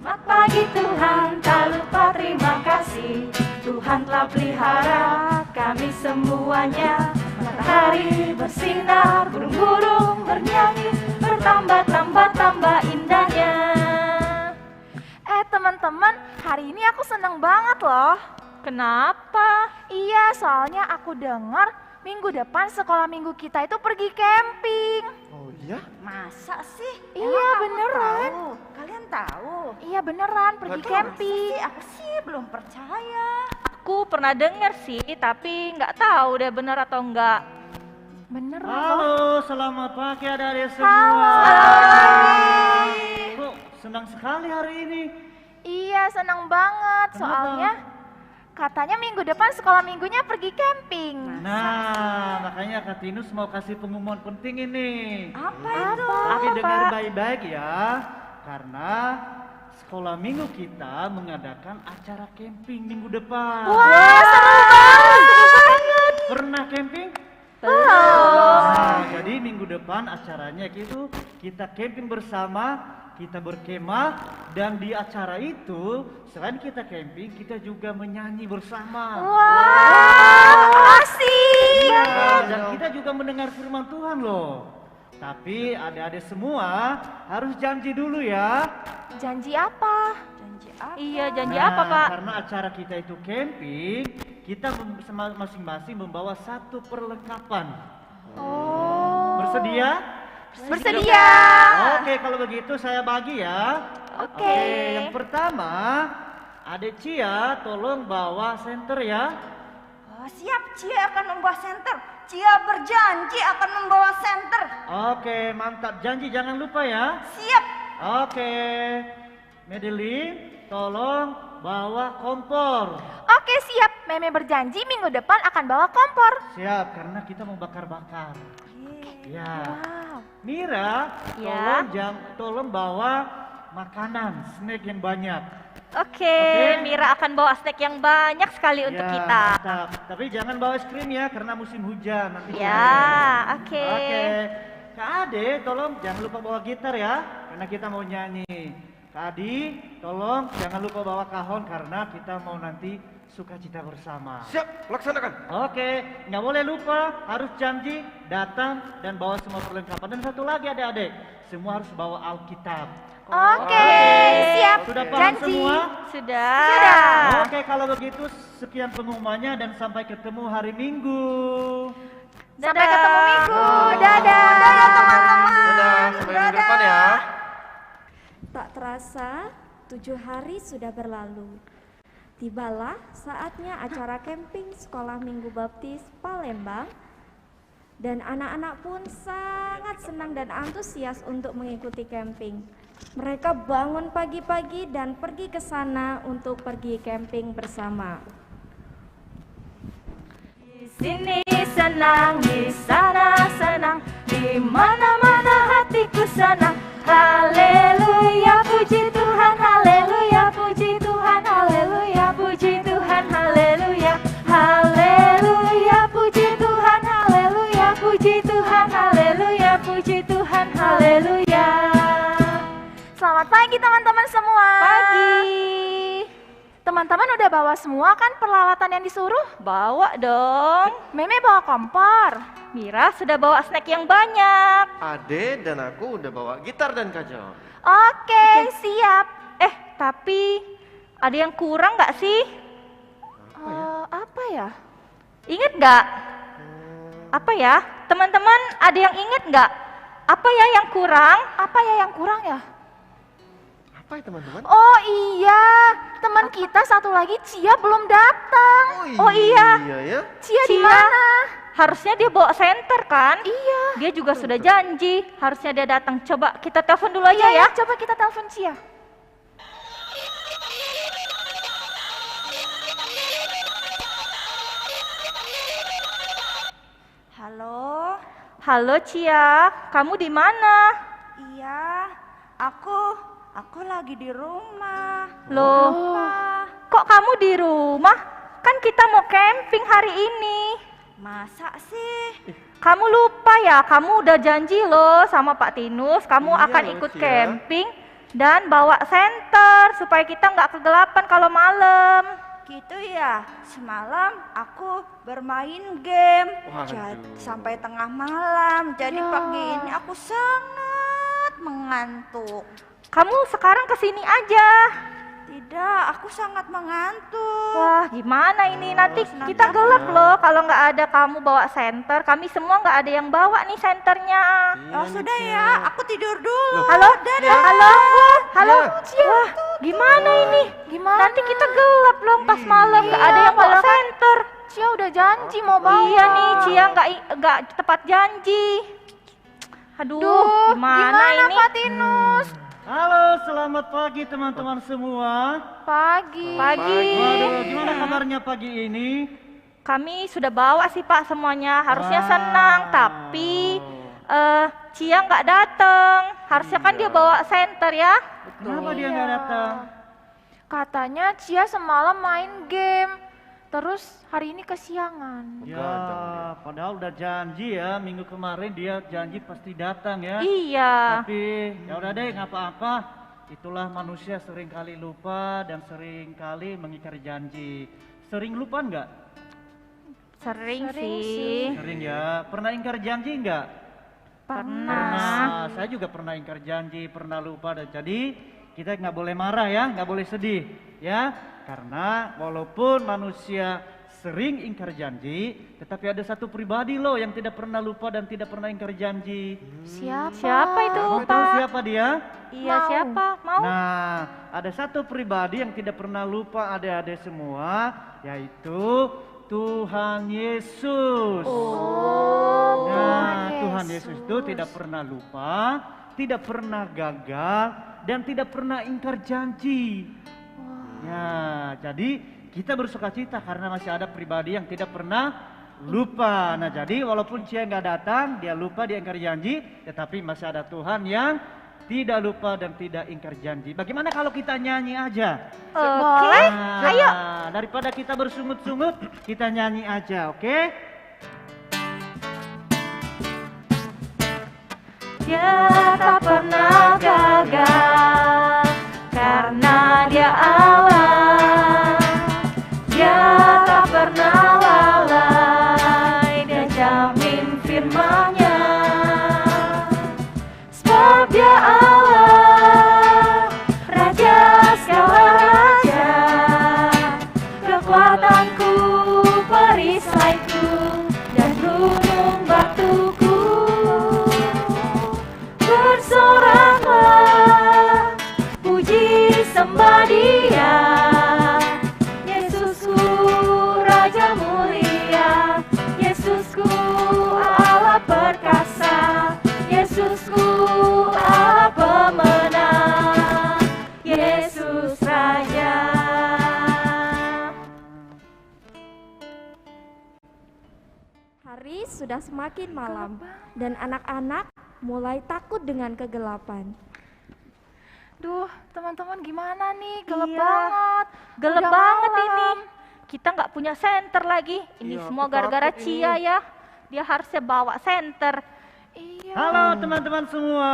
Selamat pagi Tuhan, tak lupa terima kasih. Tuhan telah pelihara kami semuanya. Matahari bersinar, burung-burung bernyanyi, bertambah indahnya. Teman-teman, hari ini aku seneng banget loh. Kenapa? Iya, soalnya aku dengar minggu depan sekolah minggu kita itu pergi camping. Oh iya? Masa sih? Iya, beneran. Tahu? Kalian tahu? Iya beneran, pergi Nggak tahu. camping. Masa sih? Aku sih belum percaya. Aku pernah dengar sih, tapi nggak tahu deh benar atau enggak. Bener loh. Halo, selamat pagi adik-adik semua. Kok senang sekali hari ini? Iya, seneng banget. Kenapa? Soalnya katanya minggu depan sekolah minggunya pergi camping. Nah, makanya Kak Tinus mau kasih pengumuman penting ini. Apa itu? Tapi dengar baik-baik ya, karena sekolah minggu kita mengadakan acara camping minggu depan. Wah, seru banget. Pernah camping? Belum. Nah, jadi minggu depan acaranya itu kita camping bersama, kita berkemah, dan di acara itu selain kita camping, kita juga menyanyi bersama. Wah, asik. Iya, dan kita juga mendengar firman Tuhan loh. Tapi adik-adik semua harus janji dulu ya. Janji apa? Janji apa? Iya, janji Nah, apa Pak? Karena acara kita itu camping, kita masing-masing membawa satu perlengkapan. Oh. Bersedia? Bersedia. Oke, kalau begitu saya bagi ya. Oke. Yang pertama, Adek Cia tolong bawa senter ya. Oh, siap, Cia akan membawa senter. Cia berjanji akan membawa senter. Oke, mantap. Janji jangan lupa ya. Siap. Oke. Madeline, tolong bawa kompor. Oke, siap. Meme berjanji minggu depan akan bawa kompor. Siap, karena kita mau bakar-bakar. Ya. Wow. Mira, Ya. tolong bawa makanan, snack yang banyak. Oke, Mira akan bawa snack yang banyak sekali untuk Ya, kita. mantap. Tapi jangan bawa es krim ya, karena musim hujan nanti. Ya, oke. Oke. Kak Ade, tolong jangan lupa bawa gitar ya, karena kita mau nyanyi. Kak Adi, tolong jangan lupa bawa kahon karena kita mau nanti sukacita bersama. Siap, laksanakan. Oke, nggak boleh lupa, harus janji, datang dan bawa semua perlengkapan. Dan satu lagi adik-adik, semua harus bawa Alkitab. Oke, siap. Sudah paham Janji. semua? Sudah. Oke, kalau begitu sekian pengumumannya dan sampai ketemu hari Minggu. Sampai ketemu minggu. Dadah. Dadah teman-teman. Dadah, sampai minggu depan ya. Tak terasa, 7 hari sudah berlalu. Tibalah saatnya acara camping Sekolah Minggu Baptis Palembang. Dan anak-anak pun sangat senang dan antusias untuk mengikuti camping. Mereka bangun pagi-pagi dan pergi ke sana untuk pergi camping bersama. Di sini senang, di sana senang, di mana-mana hatiku senang. Haleluya, puji Tuhan, haleluya, puji Tuhan, haleluya, puji Tuhan, haleluya, haleluya, puji Tuhan, haleluya, puji Tuhan, haleluya, puji Tuhan, haleluya. Selamat pagi teman-teman semua. Pagi. Teman-teman udah bawa semua kan peralatan yang disuruh? Bawa dong. Meme bawa kompor. Mira sudah bawa snack yang banyak. Ade dan aku udah bawa gitar dan kajol. Oke, siap. Tapi ada yang kurang nggak sih? Apa ya? Ingat nggak? Apa ya? Teman-teman ada yang ingat nggak? Apa ya yang kurang? Apa ya yang kurang ya? Apa ya teman-teman? Oh iya, teman kita satu lagi Cia belum datang. Oh iya. Iya ya. Cia di Cia. mana? Harusnya dia bawa senter kan? Iya. Dia juga sudah janji, harusnya dia datang. Coba kita telepon dulu aja ya. Coba kita telepon Cia. Halo. Halo Cia, kamu di mana? Iya, aku lagi di rumah. Loh, kok kamu di rumah? Kan kita mau camping hari ini. Masa sih? Kamu lupa ya, kamu udah janji loh sama Pak Tinus, kamu Iya akan loh, ikut Cia. camping. dan bawa senter supaya kita nggak kegelapan kalau malam. Gitu ya, semalam aku bermain game Waduh. sampai tengah malam. Jadi pagi ini aku sangat mengantuk. Kamu sekarang kesini aja. Tidak, aku sangat mengantuk. Wah, gimana ini? Nanti kita gelap loh kalau nggak ada kamu bawa senter. Kami semua nggak ada yang bawa nih senternya. Oh sudah ya, aku tidur dulu. Halo, halo. Cia. Wah, gimana ini? Gimana? Nanti kita gelap loh pas malam nggak ada yang bawa padahal kan senter. Cia udah janji mau bawa. Iya nih, Cia nggak tepat janji. Aduh, Duh, gimana ini? Pak Tinus? Halo, selamat pagi teman-teman semua. Pagi. Waduh, gimana kabarnya pagi ini? Kami sudah bawa sih Pak semuanya. Harusnya Wow. senang, tapi Cia nggak datang. Harusnya kan dia bawa senter ya. Kenapa dia nggak datang? Katanya Cia semalam main game. Terus hari ini kesiangan. Ya, padahal udah janji ya, minggu kemarin dia janji pasti datang ya. Iya. Tapi ya udah deh, nggak apa-apa. Itulah manusia sering kali lupa dan sering kali mengingkari janji. Sering lupa nggak? Sering Sering sih. Sering ya. Pernah ingkar janji nggak? Pernah. Pernah. Saya juga pernah ingkar janji, pernah lupa. Dan jadi kita nggak boleh marah ya, nggak boleh sedih ya. Karena walaupun manusia sering ingkar janji, tetapi ada satu pribadi loh yang tidak pernah lupa dan tidak pernah ingkar janji. Siapa itu Kamu tahu Pak? siapa dia? Iya Mau. siapa? Mau? Nah, ada satu pribadi yang tidak pernah lupa adik-adik semua, yaitu Tuhan Yesus. Nah, Tuhan Yesus itu tidak pernah lupa, tidak pernah gagal, dan tidak pernah ingkar janji. Ya, jadi kita bersukacita karena masih ada pribadi yang tidak pernah lupa. Nah, jadi walaupun Cia nggak datang, dia lupa, dia ingkar janji, tetapi masih ada Tuhan yang tidak lupa dan tidak ingkar janji. Bagaimana kalau kita nyanyi aja? Oke. Nah, Ayo. daripada kita bersungut-sungut, kita nyanyi aja, oke? Dia tak pernah gagal karena dia Allah. Dia tak pernah lalai, dia jamin firman-Nya. Sebab dia Allah, Raja segala raja, kekuatanku, perisaiku, dan gunung batuku. Bersoraklah, puji sembah Dia, Yesusku Raja mulia, Yesusku Allah perkasa, Yesusku Allah pemenang, Yesus Raja. Hari sudah semakin malam dan anak-anak mulai takut dengan kegelapan. Duh, teman-teman gimana nih? Gelap Iya. banget. Gelap Udah banget malam. ini. Kita nggak punya senter lagi. Ini Iya, semua aku gara-gara takut Cia ini. ya. Dia harusnya bawa senter. Iya. Halo teman-teman semua.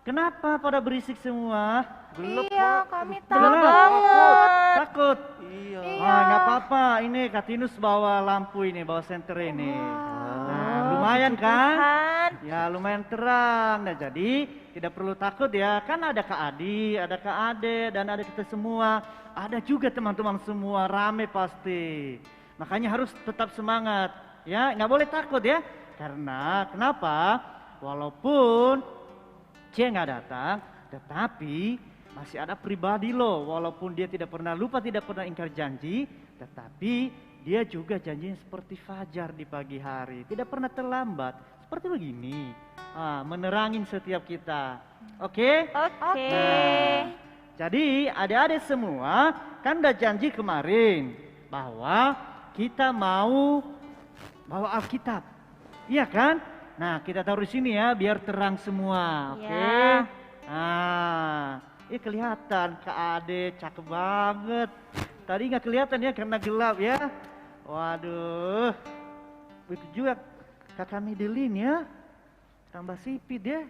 Kenapa pada berisik semua? Iya, kami Gelap tahu. banget. Takut? Iya. Ah, nggak apa-apa. Ini Katinus bawa lampu ini, bawa senter ini. Nah, lumayan kan? Tuhan. Ya lumayan terang. Nah jadi tidak perlu takut ya. Kan ada Kak Adi, ada Kak Ade, dan ada kita semua. Ada juga teman-teman semua, rame pasti. Makanya harus tetap semangat. Ya, nggak boleh takut ya. Karena kenapa? Walaupun Cia nggak datang, tetapi masih ada pribadi loh. Walaupun dia tidak pernah lupa, tidak pernah ingkar janji, tetapi dia juga janjinya seperti fajar di pagi hari, tidak pernah terlambat. Seperti begini, menerangin setiap kita. Oke? Oke. Nah, jadi adik-adik semua kan udah janji kemarin bahwa kita mau bawa Alkitab. Iya kan? Nah, kita taruh di sini ya biar terang semua. Oke? Ya. Nah, ini kelihatan Kak Ade cakep banget. Tadi nggak kelihatan ya karena gelap ya. Waduh. Begitu juga Kakak Midelin ya. Tambah sipit ya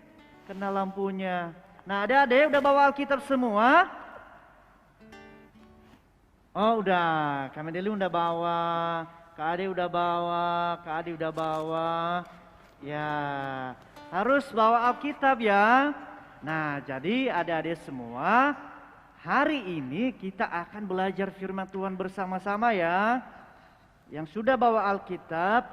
kena lampunya. Nah, adik-adik udah bawa Alkitab semua? Oh, udah. Kak Medeli udah bawa, Kak Ade udah bawa, Kak Adi udah bawa. Ya, harus bawa Alkitab ya. Nah, jadi adik-adik semua, hari ini kita akan belajar firman Tuhan bersama-sama ya. Yang sudah bawa Alkitab,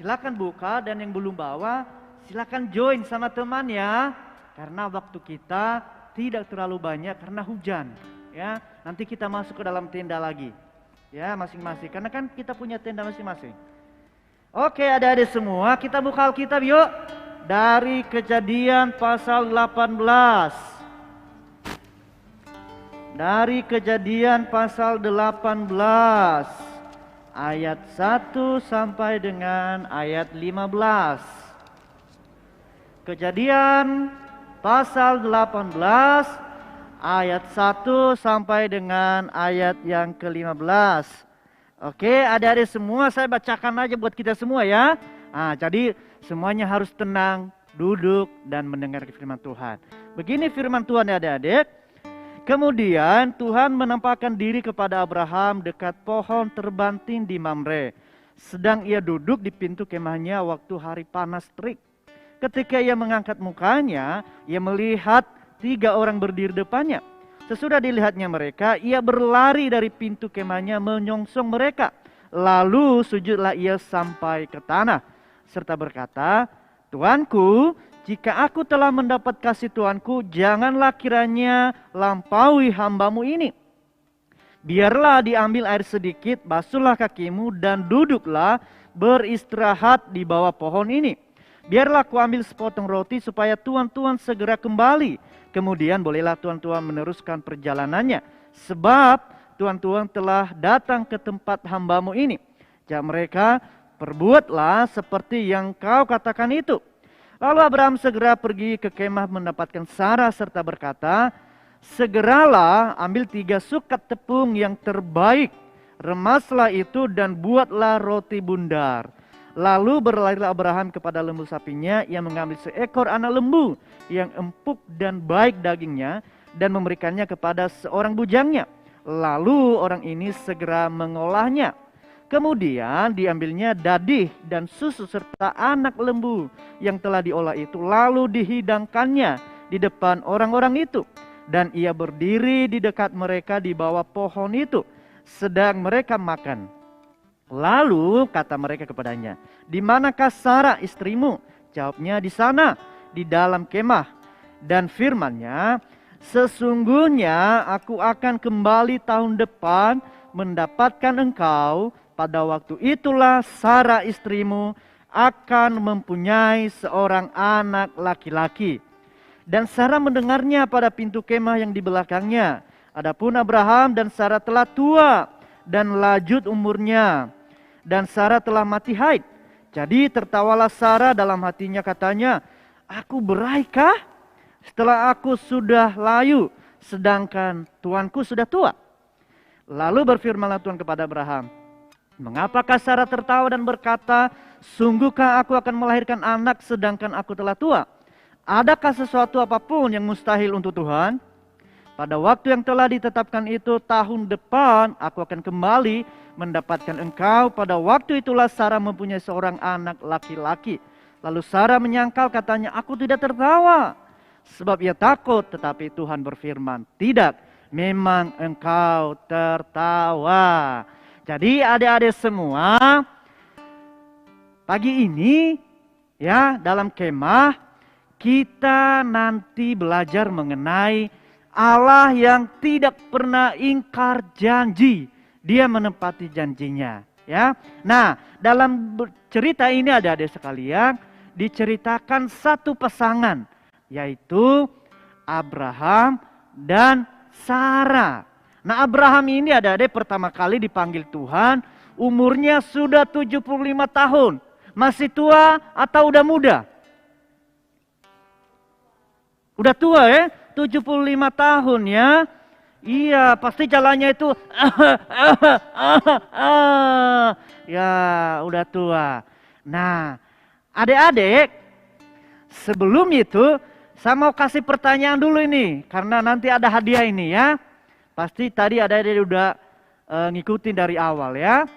silakan buka, dan yang belum bawa, silakan join sama teman ya. Karena waktu kita tidak terlalu banyak karena hujan. Ya, nanti kita masuk ke dalam tenda lagi. Ya, masing-masing. Karena kan kita punya tenda masing-masing. Oke, adik-adik semua, kita buka Alkitab yuk. Dari Kejadian pasal 18. Dari Kejadian pasal 18. Ayat 1 sampai dengan ayat 15. Kejadian pasal 18 ayat 1 sampai dengan ayat yang ke-15. Oke, adik-adik semua saya bacakan aja buat kita semua ya. Nah, jadi semuanya harus tenang, duduk dan mendengar firman Tuhan. Begini firman Tuhan ya adik-adik. Kemudian Tuhan menampakkan diri kepada Abraham dekat pohon terbanting di Mamre. Sedang ia duduk di pintu kemahnya waktu hari panas terik. Ketika ia mengangkat mukanya, ia melihat 3 orang berdiri depannya. Sesudah dilihatnya mereka, ia berlari dari pintu kemahnya menyongsong mereka. Lalu sujudlah ia sampai ke tanah, serta berkata, Tuanku, jika aku telah mendapat kasih Tuanku, janganlah kiranya lampaui hambamu ini. Biarlah diambil air sedikit, basuhlah kakimu dan duduklah beristirahat di bawah pohon ini. Biarlah aku ambil sepotong roti supaya tuan-tuan segera kembali. Kemudian bolehlah tuan-tuan meneruskan perjalanannya. Sebab tuan-tuan telah datang ke tempat hambamu ini. Jawab mereka, perbuatlah seperti yang kau katakan itu. Lalu Abraham segera pergi ke kemah mendapatkan Sarah serta berkata, segeralah ambil 3 sukat tepung yang terbaik. Remaslah itu dan buatlah roti bundar. Lalu berlarilah Abraham kepada lembu sapinya. Ia mengambil seekor anak lembu yang empuk dan baik dagingnya dan memberikannya kepada seorang bujangnya. Lalu orang ini segera mengolahnya. Kemudian diambilnya dadih dan susu serta anak lembu yang telah diolah itu. Lalu dihidangkannya di depan orang-orang itu. Dan ia berdiri di dekat mereka di bawah pohon itu. Sedang mereka makan. Lalu kata mereka kepadanya, di manakah Sarah istrimu? Jawabnya, di sana, di dalam kemah. Dan firman-Nya, sesungguhnya aku akan kembali tahun depan mendapatkan engkau. Pada waktu itulah Sarah istrimu akan mempunyai seorang anak laki-laki. Dan Sarah mendengarnya pada pintu kemah yang di belakangnya. Adapun Abraham dan Sarah telah tua dan lanjut umurnya. Dan Sarah telah mati haid. Jadi tertawalah Sarah dalam hatinya, katanya, aku beraikah setelah aku sudah layu, sedangkan tuanku sudah tua? Lalu berfirmanlah Tuhan kepada Abraham, mengapakah Sarah tertawa dan berkata, sungguhkah aku akan melahirkan anak sedangkan aku telah tua? Adakah sesuatu apapun yang mustahil untuk Tuhan? Pada waktu yang telah ditetapkan itu, tahun depan aku akan kembali mendapatkan engkau. Pada waktu itulah Sarah mempunyai seorang anak laki-laki. Lalu Sarah menyangkal, katanya, aku tidak tertawa. Sebab ia takut, tetapi Tuhan berfirman, tidak, memang engkau tertawa. Jadi adik-adik semua, pagi ini ya dalam kemah kita nanti belajar mengenai Allah yang tidak pernah ingkar janji. Dia menepati janjinya, ya. Nah, dalam cerita ini adik-adik sekalian diceritakan satu pasangan, yaitu Abraham dan Sarah. Nah, Abraham ini adik-adik pertama kali dipanggil Tuhan, umurnya sudah 75 tahun. Masih tua atau udah muda? Udah tua ya, 75 tahun ya. Iya, pasti jalannya itu ya udah tua. Nah, adik-adik, sebelum itu Saya mau kasih pertanyaan dulu ini, karena nanti ada hadiah ini ya. Pasti tadi adik-adik udah ngikutin dari awal ya.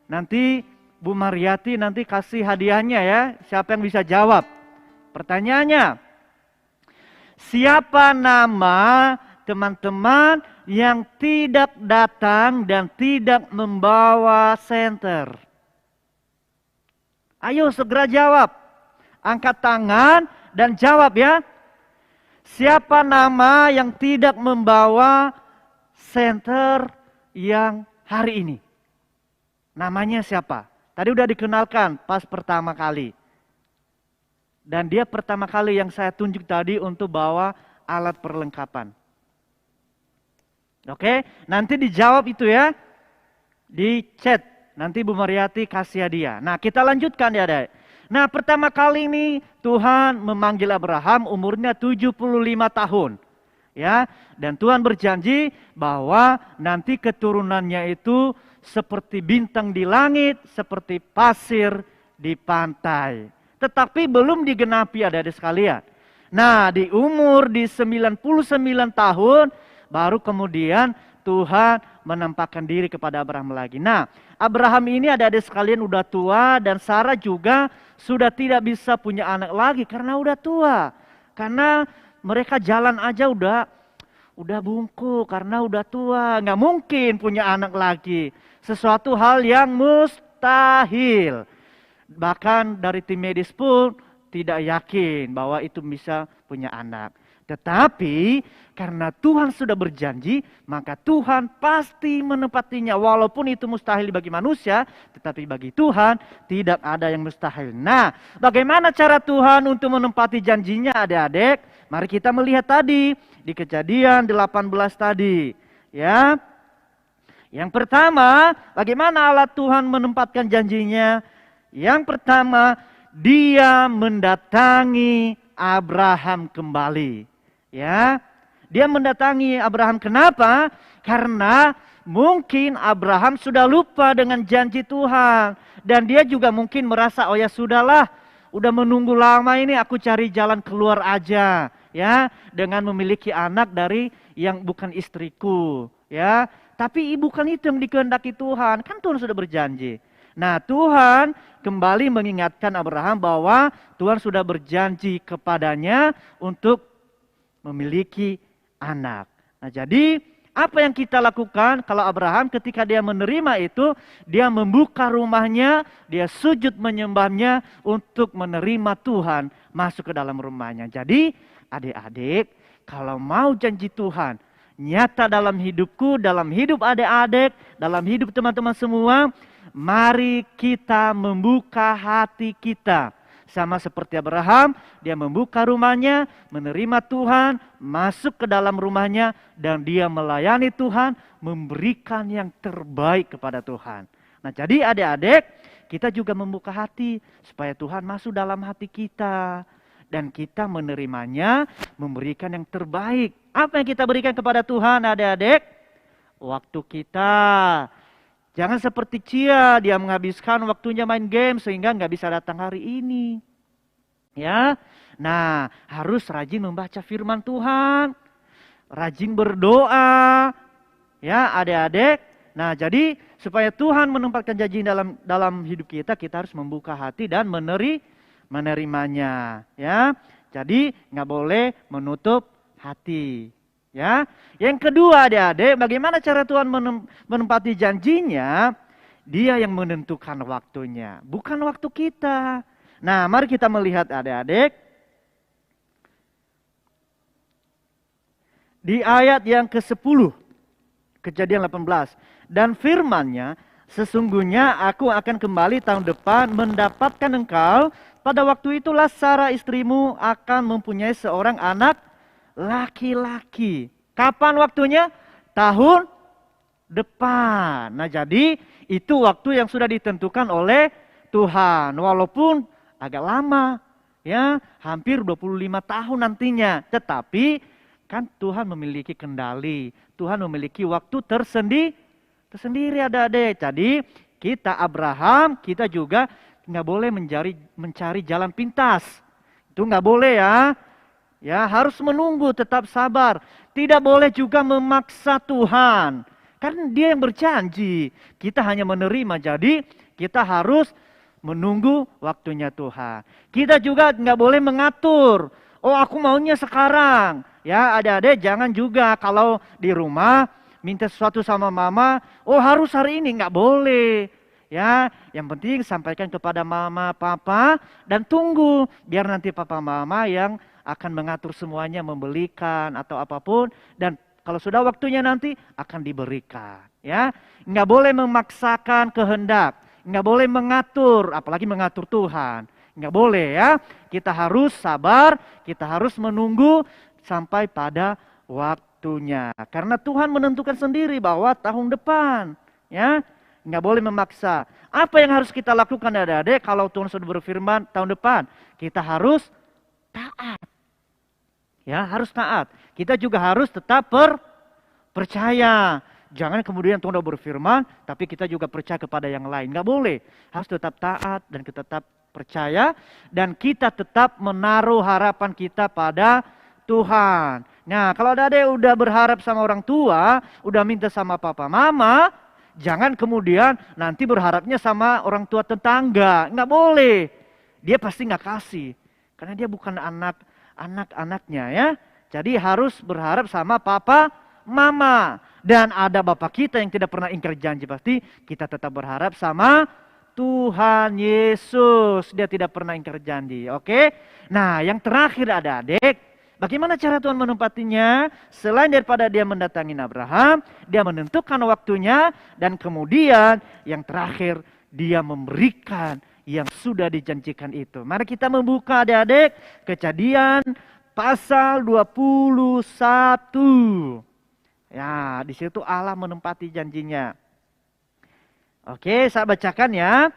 Nanti Bu Mariati nanti kasih hadiahnya ya. Siapa yang bisa jawab? Pertanyaannya, siapa nama teman-teman yang tidak datang dan tidak membawa senter? Ayo segera jawab. Angkat tangan dan jawab ya. Siapa nama yang tidak membawa senter yang hari ini? Namanya siapa? Tadi udah dikenalkan pas pertama kali. Dan dia pertama kali yang saya tunjuk tadi untuk bawa alat perlengkapan. Oke, nanti dijawab itu ya. Di chat. Nanti Bu Mariati kasih hadiah. Nah, kita lanjutkan ya, Adik. Nah, pertama kali ini Tuhan memanggil Abraham umurnya 75 tahun. Ya, dan Tuhan berjanji bahwa nanti keturunannya itu seperti bintang di langit, seperti pasir di pantai. Tetapi belum digenapi adik-adik sekalian. Nah, di umur di 99 tahun baru kemudian Tuhan menampakkan diri kepada Abraham lagi. Nah, Abraham ini adik-adik sekalian udah tua dan Sarah juga sudah tidak bisa punya anak lagi karena udah tua. Karena mereka jalan aja udah bungkuk karena udah tua, nggak mungkin punya anak lagi. Sesuatu hal yang mustahil. Bahkan dari tim medis pun tidak yakin bahwa itu bisa punya anak. Tetapi karena Tuhan sudah berjanji, maka Tuhan pasti menepatinya. Walaupun itu mustahil bagi manusia, tetapi bagi Tuhan tidak ada yang mustahil. Nah, bagaimana cara Tuhan untuk menepati janjinya adik-adik? Mari kita melihat tadi di Kejadian 18 tadi. Ya. Yang pertama, bagaimana Allah Tuhan menempatkan janjinya? Yang pertama, Dia mendatangi Abraham kembali. Ya, dia mendatangi Abraham. Kenapa? Karena mungkin Abraham sudah lupa dengan janji Tuhan. Dan dia juga mungkin merasa, oh ya sudahlah, udah menunggu lama ini aku cari jalan keluar aja. Ya, dengan memiliki anak dari yang bukan istriku. Ya, tapi bukan itu yang dikehendaki Tuhan. Kan Tuhan sudah berjanji. Nah, Tuhan kembali mengingatkan Abraham bahwa Tuhan sudah berjanji kepadanya untuk memiliki anak. Nah, jadi apa yang kita lakukan kalau Abraham ketika dia menerima itu, dia membuka rumahnya, dia sujud menyembahnya untuk menerima Tuhan masuk ke dalam rumahnya. Jadi adik-adik, kalau mau janji Tuhan nyata dalam hidupku, dalam hidup adik-adik, dalam hidup teman-teman semua, mari kita membuka hati kita. Sama seperti Abraham, dia membuka rumahnya, menerima Tuhan, masuk ke dalam rumahnya, dan dia melayani Tuhan, memberikan yang terbaik kepada Tuhan. Nah, jadi adik-adik, kita juga membuka hati supaya Tuhan masuk dalam hati kita. Dan kita menerimanya, memberikan yang terbaik. Apa yang kita berikan kepada Tuhan adik-adik? Waktu kita. Jangan seperti Cia, dia menghabiskan waktunya main game sehingga nggak bisa datang hari ini. Ya, nah harus rajin membaca firman Tuhan, rajin berdoa, ya adik-adik. Nah jadi supaya Tuhan menempatkan janji dalam hidup kita, kita harus membuka hati dan menerimanya. Ya, jadi nggak boleh menutup hati. Ya, yang kedua adik-adik, bagaimana cara Tuhan menempati janjinya? Dia yang menentukan waktunya, bukan waktu kita. Nah, mari kita melihat adik-adik. Di ayat yang ke-10, Kejadian 18. Dan firman-Nya, sesungguhnya aku akan kembali tahun depan mendapatkan engkau. Pada waktu itulah Sarah istrimu akan mempunyai seorang anak laki-laki. Kapan waktunya? Tahun depan. Nah, jadi itu waktu yang sudah ditentukan oleh Tuhan. Walaupun agak lama, ya, hampir 25 tahun nantinya. Tetapi kan Tuhan memiliki kendali. Tuhan memiliki waktu tersendiri adik-adik. Jadi kita Abraham, kita juga nggak boleh mencari jalan pintas. Itu nggak boleh ya. Ya, harus menunggu, tetap sabar. Tidak boleh juga memaksa Tuhan. Kan dia yang berjanji. Kita hanya menerima. Jadi kita harus menunggu waktunya Tuhan. Kita juga nggak boleh mengatur. Oh, aku maunya sekarang. Ya, adik-adik jangan juga kalau di rumah minta sesuatu sama mama. Oh, harus hari ini, nggak boleh. Ya, yang penting sampaikan kepada mama, papa, dan tunggu. Biar nanti papa mama yang akan mengatur semuanya, membelikan atau apapun. Dan kalau sudah waktunya nanti akan diberikan. Ya, nggak boleh memaksakan kehendak. Nggak boleh mengatur, apalagi mengatur Tuhan. Nggak boleh ya. Kita harus sabar, kita harus menunggu sampai pada waktunya. Karena Tuhan menentukan sendiri bahwa tahun depan. Ya, nggak boleh memaksa. Apa yang harus kita lakukan adik-adik kalau Tuhan sudah berfirman tahun depan? Kita harus taat. Ya, harus taat. Kita juga harus tetap percaya. Jangan kemudian Tuhan sudah berfirman, tapi kita juga percaya kepada yang lain. Nggak boleh. Harus tetap taat dan kita tetap percaya. Dan kita tetap menaruh harapan kita pada Tuhan. Nah, kalau adik udah berharap sama orang tua, udah minta sama papa mama, jangan kemudian nanti berharapnya sama orang tua tetangga. Nggak boleh. Dia pasti nggak kasih. Karena dia bukan anak-anaknya ya. Jadi harus berharap sama papa mama. Dan ada Bapak kita yang tidak pernah ingkar janji, pasti kita tetap berharap sama Tuhan Yesus. Dia tidak pernah ingkar janji. Oke? Nah, yang terakhir adik-adik, bagaimana cara Tuhan menempatinya? Selain daripada dia mendatangi Abraham, dia menentukan waktunya, dan kemudian yang terakhir dia memberikan yang sudah dijanjikan itu. Mari kita membuka adik-adik Kejadian pasal 21. Ya, di situ Allah menempati janjinya. Oke, saya bacakan ya.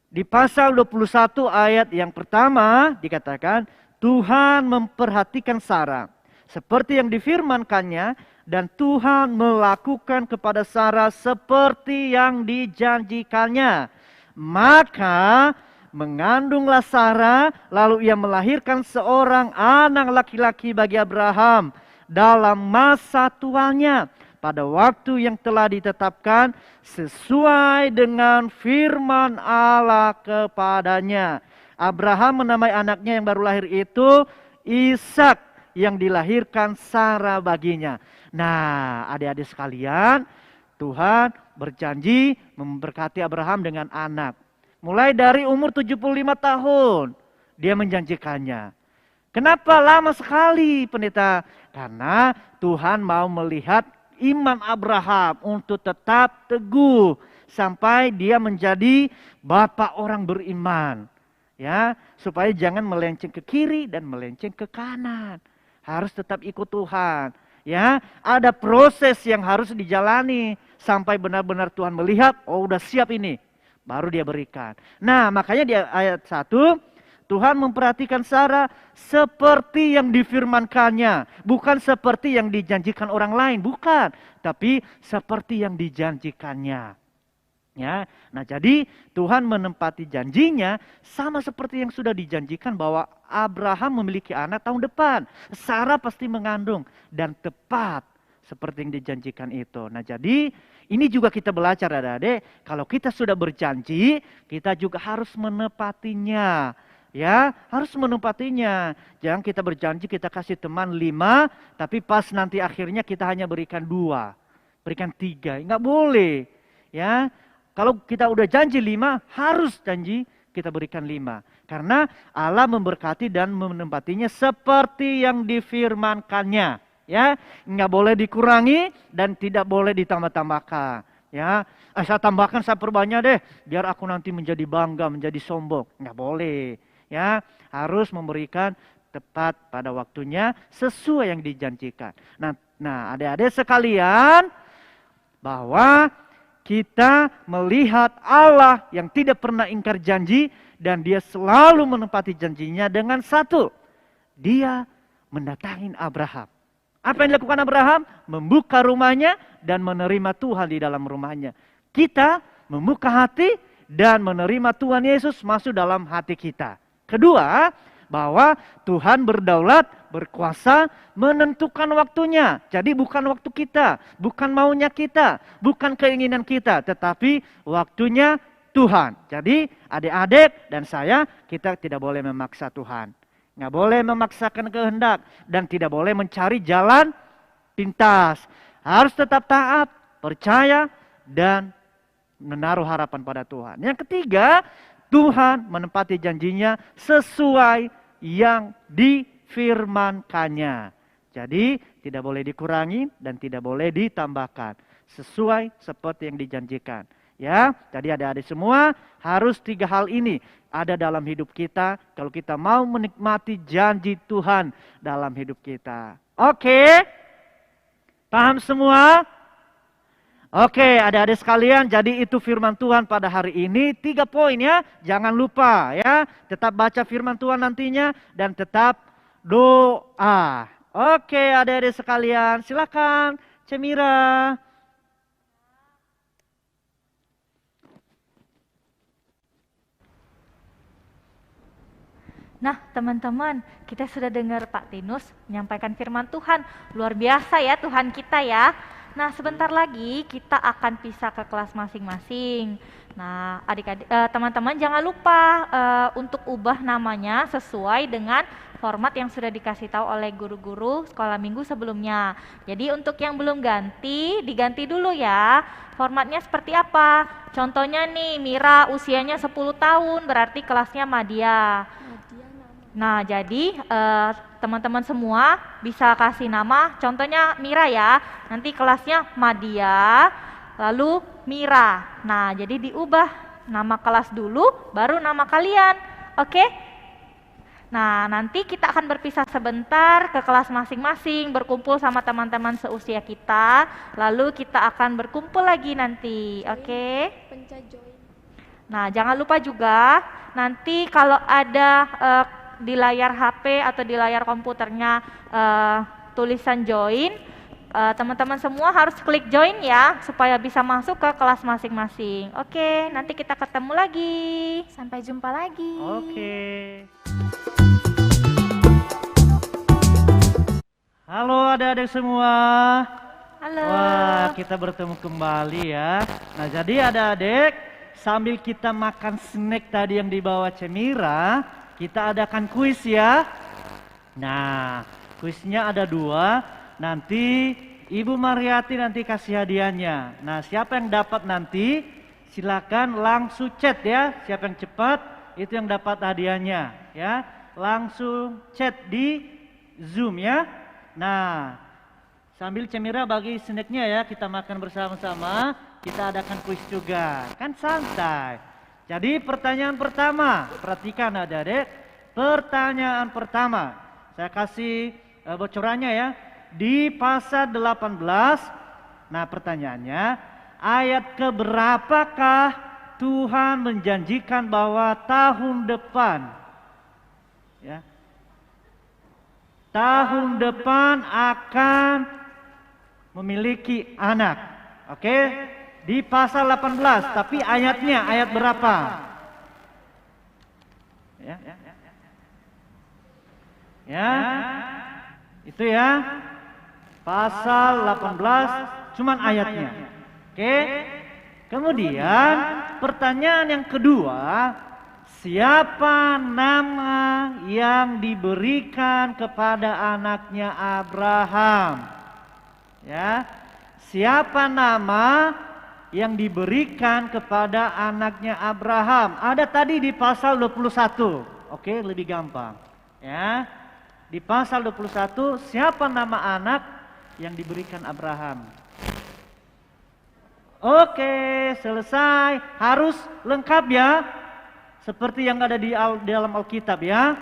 Di pasal 21 ayat yang pertama dikatakan, Tuhan memperhatikan Sarah seperti yang difirmankannya, dan Tuhan melakukan kepada Sarah seperti yang dijanjikannya. Maka mengandunglah Sarah, lalu ia melahirkan seorang anak laki-laki bagi Abraham dalam masa tuanya, pada waktu yang telah ditetapkan sesuai dengan firman Allah kepadanya. Abraham menamai anaknya yang baru lahir itu Ishak, yang dilahirkan Sarah baginya. Nah, adik-adik sekalian, Tuhan berjanji memberkati Abraham dengan anak. Mulai dari umur 75 tahun dia menjanjikannya. Kenapa lama sekali, pendeta? Karena Tuhan mau melihat iman Abraham untuk tetap teguh sampai dia menjadi bapak orang beriman. Ya, supaya jangan melenceng ke kiri dan melenceng ke kanan. Harus tetap ikut Tuhan. Ya, ada proses yang harus dijalani sampai benar-benar Tuhan melihat, oh udah siap ini, baru dia berikan. Nah, makanya di ayat 1 Tuhan memperhatikan Sarah seperti yang difirmankannya. Bukan seperti yang dijanjikan orang lain. Bukan. Tapi seperti yang dijanjikannya. Ya, nah jadi Tuhan menempati janjinya sama seperti yang sudah dijanjikan bahwa Abraham memiliki anak tahun depan. Sarah pasti mengandung. Dan tepat seperti yang dijanjikan itu. Nah jadi ini juga kita belajar adik-adik. Kalau kita sudah berjanji, kita juga harus menepatinya. Ya, harus menempatinya. Jangan kita berjanji kita kasih teman 5, tapi pas nanti akhirnya kita hanya berikan 2, berikan 3. Enggak boleh. Ya, kalau kita udah janji 5, harus janji kita berikan 5. Karena Allah memberkati dan menempatinya seperti yang difirmankannya. Ya, enggak boleh dikurangi dan tidak boleh ditambah-tambahkan. Ya, saya tambahkan, saya perbanyak deh, biar aku nanti menjadi bangga, menjadi sombong. Enggak boleh. Ya, harus memberikan tepat pada waktunya sesuai yang dijanjikan. Nah, adik-adik sekalian, bahwa kita melihat Allah yang tidak pernah ingkar janji dan dia selalu menepati janjinya dengan satu, dia mendatangi Abraham. Apa yang dilakukan Abraham? Membuka rumahnya dan menerima Tuhan di dalam rumahnya. Kita membuka hati dan menerima Tuhan Yesus masuk dalam hati kita. Kedua, bahwa Tuhan berdaulat, berkuasa, menentukan waktunya. Jadi bukan waktu kita, bukan maunya kita, bukan keinginan kita, tetapi waktunya Tuhan. Jadi adik-adik dan saya, kita tidak boleh memaksa Tuhan. Nggak boleh memaksakan kehendak dan tidak boleh mencari jalan pintas. Harus tetap taat, percaya, dan menaruh harapan pada Tuhan. Yang ketiga, Tuhan menepati janjinya sesuai yang difirmankannya. Jadi tidak boleh dikurangi dan tidak boleh ditambahkan. Sesuai seperti yang dijanjikan. Ya, jadi adik-adik semua harus 3 hal ini ada dalam hidup kita kalau kita mau menikmati janji Tuhan dalam hidup kita. Oke? Paham semua? Oke, adik-adik sekalian, jadi itu firman Tuhan pada hari ini. 3 poin ya, jangan lupa ya. Tetap baca firman Tuhan nantinya dan tetap doa. Oke, adik-adik sekalian, silakan Cemira. Nah, teman-teman, kita sudah dengar Pak Tinus menyampaikan firman Tuhan. Luar biasa ya Tuhan kita ya. Nah, sebentar lagi kita akan pisah ke kelas masing-masing. Nah, adik-adik, teman-teman jangan lupa untuk ubah namanya sesuai dengan format yang sudah dikasih tahu oleh guru-guru sekolah minggu sebelumnya. Jadi untuk yang belum ganti, diganti dulu ya. Formatnya seperti apa? Contohnya nih, Mira usianya 10 tahun, berarti kelasnya Madya. Nah, jadi teman-teman semua bisa kasih nama, contohnya Mira ya, nanti kelasnya Madya, lalu Mira. Nah, jadi diubah nama kelas dulu, baru nama kalian, oke? Nah, nanti kita akan berpisah sebentar ke kelas masing-masing, berkumpul sama teman-teman seusia kita, lalu kita akan berkumpul lagi nanti, oke? Nah, jangan lupa juga, nanti kalau ada di layar HP atau di layar komputernya tulisan join, teman-teman semua harus klik join ya supaya bisa masuk ke kelas masing-masing. Oke, nanti kita ketemu lagi. Sampai jumpa lagi. Oke. Halo adik-adik semua. Halo. Wah, kita bertemu kembali ya. Nah, jadi adik-adik, sambil kita makan snack tadi yang dibawa Cemira, kita adakan kuis ya. Nah, kuisnya ada 2. Nanti Ibu Mariati nanti kasih hadiahnya. Nah, siapa yang dapat nanti silakan langsung chat ya. Siapa yang cepat itu yang dapat hadiahnya ya. Langsung chat di Zoom ya. Nah, sambil Cemira bagi snacknya ya, kita makan bersama-sama. Kita adakan kuis juga. Kan santai. Jadi pertanyaan pertama, perhatikan adik-adik. Pertanyaan pertama, saya kasih bocorannya ya. Di pasal 18, nah pertanyaannya, ayat keberapakah Tuhan menjanjikan bahwa tahun depan, ya, tahun depan akan memiliki anak, oke? Di pasal 18, tapi ayatnya ayat berapa? Ya, itu ya. Pasal 18, cuman ayatnya. Oke. Kemudian pertanyaan yang kedua, siapa nama yang diberikan kepada anaknya Abraham? Ya. Siapa nama yang diberikan kepada anaknya Abraham? Ada tadi di pasal 21. Oke, lebih gampang. Ya. Di pasal 21, siapa nama anak yang diberikan Abraham? Oke, selesai. Harus lengkap ya. Seperti yang ada di dalam Alkitab ya.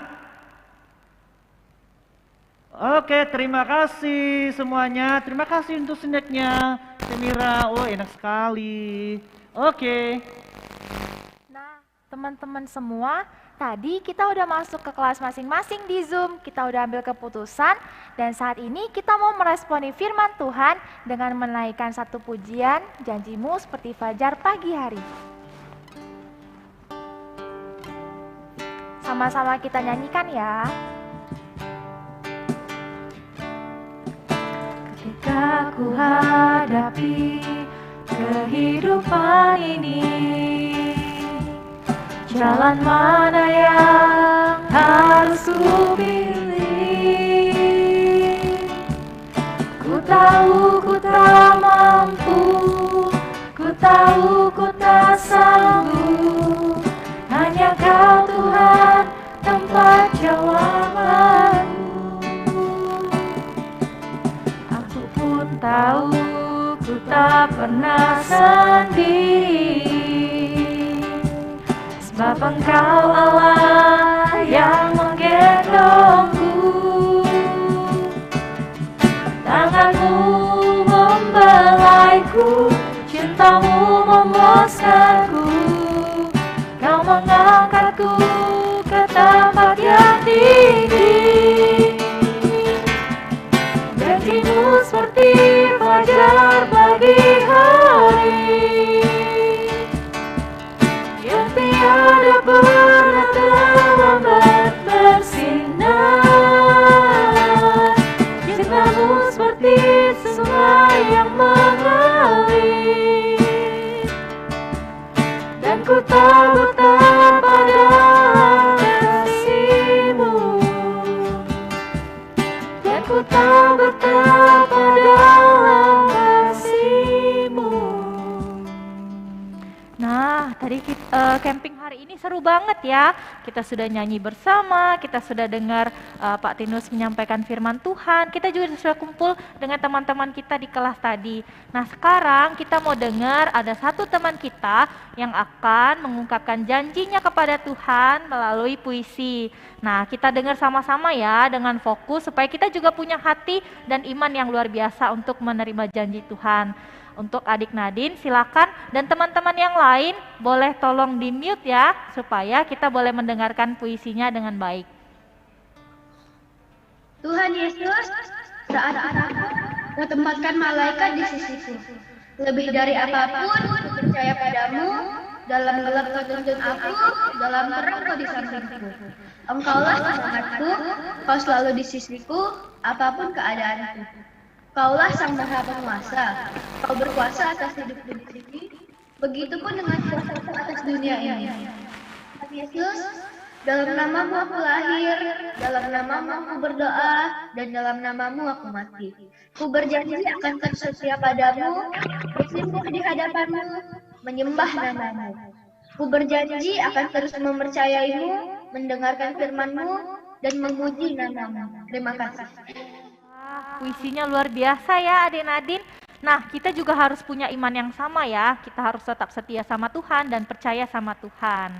Oke, terima kasih semuanya. Terima kasih untuk snacknya, Cemira. Oh, enak sekali. Oke. Nah, teman-teman semua, tadi kita udah masuk ke kelas masing-masing di Zoom. Kita udah ambil keputusan dan saat ini kita mau meresponi firman Tuhan dengan menaikkan satu pujian, janjimu seperti fajar pagi hari. sama-sama kita nyanyikan ya. Ketika ku hadapi kehidupan ini, jalan mana yang harus ku pilih? Ku tahu ku tak mampu, ku tahu ku tak sanggup, hanya Kau Tuhan tempat jawabanku. Aku pun tahu ku tak pernah sendiri, sebab Engkau Allah yang menggendongku. Tanganmu membelaiku, cintamu memuaskanku. Kau mengangkatku ke tempat yang tinggi. Janjimu seperti fajar pagi hari, yang tiada pernah terlambat bersinar. Cintamu seperti sungai yang mengalir, dan ku tahu betapa kasih-Mu, dan ku tahu betapa dalam kasih-Mu. Nah, tadi camping hari ini seru banget ya. Kita sudah nyanyi bersama, kita sudah dengar Pak Tinus menyampaikan firman Tuhan. Kita juga sudah kumpul dengan teman-teman kita di kelas tadi. Nah, sekarang kita mau dengar ada satu teman kita yang akan mengungkapkan janjinya kepada Tuhan melalui puisi. Nah, kita dengar sama-sama ya dengan fokus supaya kita juga punya hati dan iman yang luar biasa untuk menerima janji Tuhan. Untuk adik Nadine silakan, dan teman-teman yang lain boleh tolong di mute ya supaya kita boleh mendengarkan puisinya dengan baik. Tuhan Yesus, saat Kau tempatkan malaikat di sisiku. Lebih dari apapun, ku percaya padamu. Dalam gelap Kau tuntun aku, dalam terang Kau di sampingku. Engkaulah semangatku, Kau selalu di sisiku, apapun keadaanku. Kaulah Sang Maha Penguasa, Kau berkuasa atas hidup-hidup ini, begitupun dengan kuasa atas dunia ini. Tuhan Yesus, dalam namamu aku lahir, dalam namamu aku berdoa, dan dalam namamu aku mati. Ku berjanji akan terus setia padamu, bersimpuh di hadapanmu, menyembah namamu. Ku berjanji akan terus mempercayaimu, mendengarkan firmanmu, dan memuji namamu. Terima kasih. Puisinya luar biasa ya adik Nadine. Nah, kita juga harus punya iman yang sama ya. Kita harus tetap setia sama Tuhan dan percaya sama Tuhan.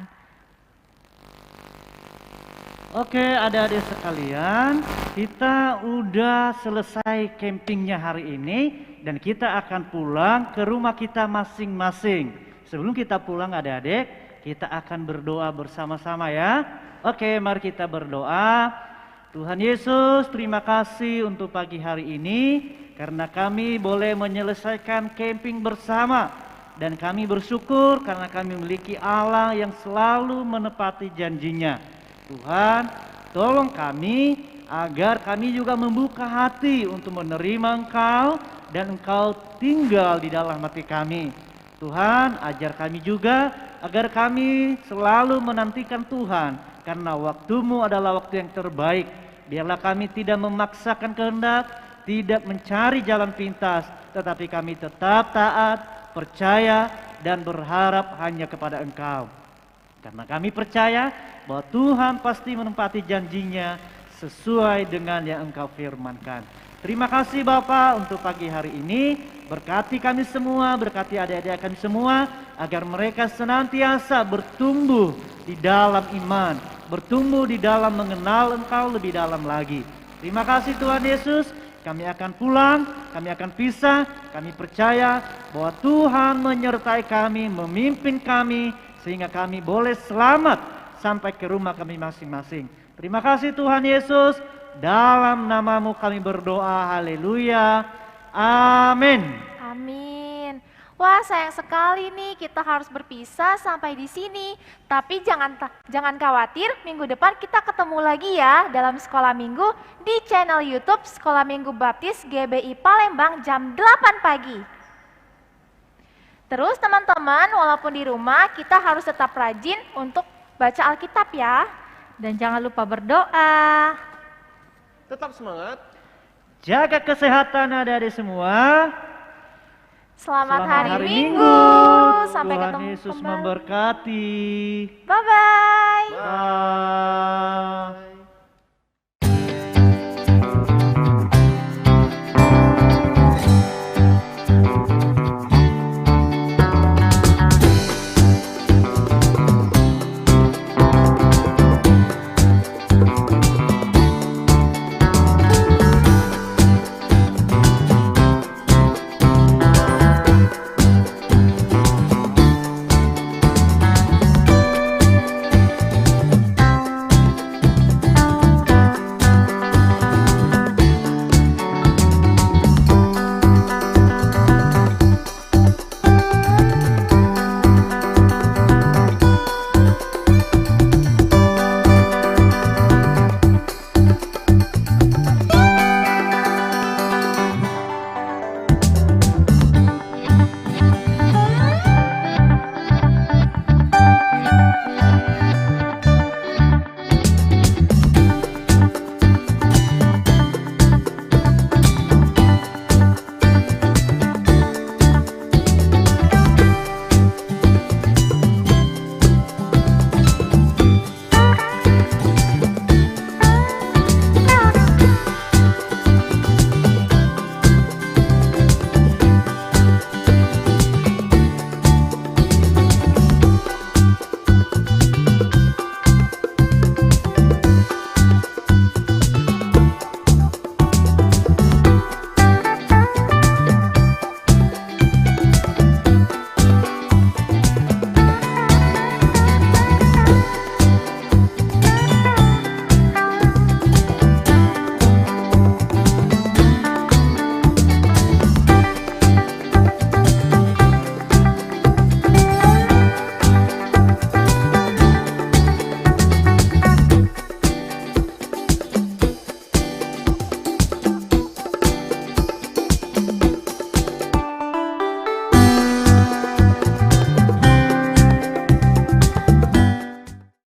Oke, adik-adik sekalian, kita udah selesai campingnya hari ini dan kita akan pulang ke rumah kita masing-masing. Sebelum kita pulang adik-adik, kita akan berdoa bersama-sama ya. Oke, mari kita berdoa. Tuhan Yesus, terima kasih untuk pagi hari ini karena kami boleh menyelesaikan camping bersama, dan kami bersyukur karena kami memiliki Allah yang selalu menepati janjinya. Tuhan, tolong kami agar kami juga membuka hati untuk menerima Engkau dan Engkau tinggal di dalam hati kami. Tuhan, ajar kami juga agar kami selalu menantikan Tuhan, karena waktu-Mu adalah waktu yang terbaik. Biarlah kami tidak memaksakan kehendak, tidak mencari jalan pintas, tetapi kami tetap taat, percaya, dan berharap hanya kepada Engkau. Karena kami percaya bahwa Tuhan pasti menepati janjinya sesuai dengan yang Engkau firmankan. Terima kasih Bapak untuk pagi hari ini. Berkati kami semua, berkati adik-adik kami semua, agar mereka senantiasa bertumbuh di dalam iman, bertumbuh di dalam mengenal Engkau lebih dalam lagi. Terima kasih Tuhan Yesus. Kami akan pulang, kami akan pisah. Kami percaya bahwa Tuhan menyertai kami, memimpin kami, sehingga kami boleh selamat sampai ke rumah kami masing-masing. Terima kasih Tuhan Yesus. Dalam namamu kami berdoa. Haleluya. Amin. Amin. Wah, sayang sekali nih kita harus berpisah sampai di sini. Tapi jangan khawatir, minggu depan kita ketemu lagi ya dalam Sekolah Minggu di channel YouTube Sekolah Minggu Baptis GBI Palembang jam 8 pagi. Terus teman-teman, walaupun di rumah kita harus tetap rajin untuk baca Alkitab ya. Dan jangan lupa berdoa. Tetap semangat. Jaga kesehatan adik-adik semua. Selamat hari hari Minggu. Sampai Tuhan ketemu Yesus kembali. memberkati. Bye-bye. Bye.